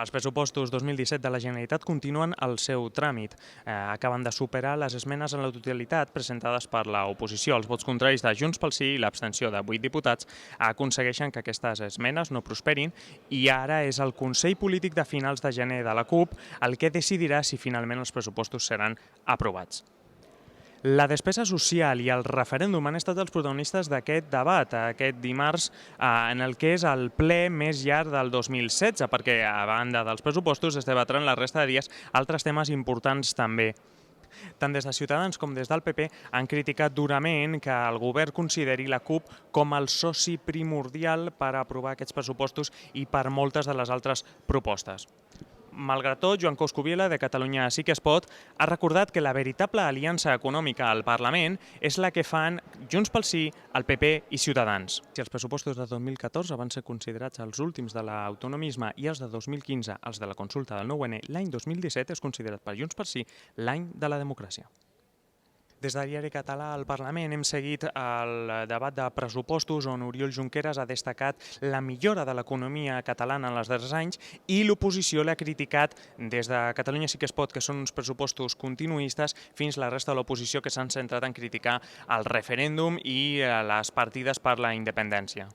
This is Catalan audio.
Els pressupostos 2017 de la Generalitat continuen el seu tràmit. Acaben de superar les esmenes en la totalitat presentades per l'oposició. Els vots contraris de Junts pel Sí i l'abstenció de 8 diputats aconsegueixen que aquestes esmenes no prosperin i ara és el Consell Polític de finals de gener de la CUP el que decidirà si finalment els pressupostos seran aprovats. La despesa social i el referèndum han estat els protagonistes d'aquest debat, aquest dimarts, en el que és el ple més llarg del 2016, perquè a banda dels pressupostos es debatran la resta de dies altres temes importants també. Tant des de Ciutadans com des del PP han criticat durament que el govern consideri la CUP com el soci primordial per aprovar aquests pressupostos i per moltes de les altres propostes. Malgrat tot, Joan Coscubiela, de Catalunya Sí que es pot, ha recordat que la veritable aliança econòmica al Parlament és la que fan Junts pel Sí, el PP i Ciutadans. Si els pressupostos de 2014 van ser considerats els últims de l'autonomisme i els de 2015 els de la consulta del 9N, l'any 2017 és considerat per Junts pel Sí l'any de la democràcia. Des del Diari Català al Parlament hem seguit el debat de pressupostos on Oriol Junqueras ha destacat la millora de l'economia catalana en els darrers anys i l'oposició l'ha criticat des de Catalunya Sí que es pot, que són uns pressupostos continuistes, fins la resta de l'oposició que s'han centrat en criticar el referèndum i les partides per la independència.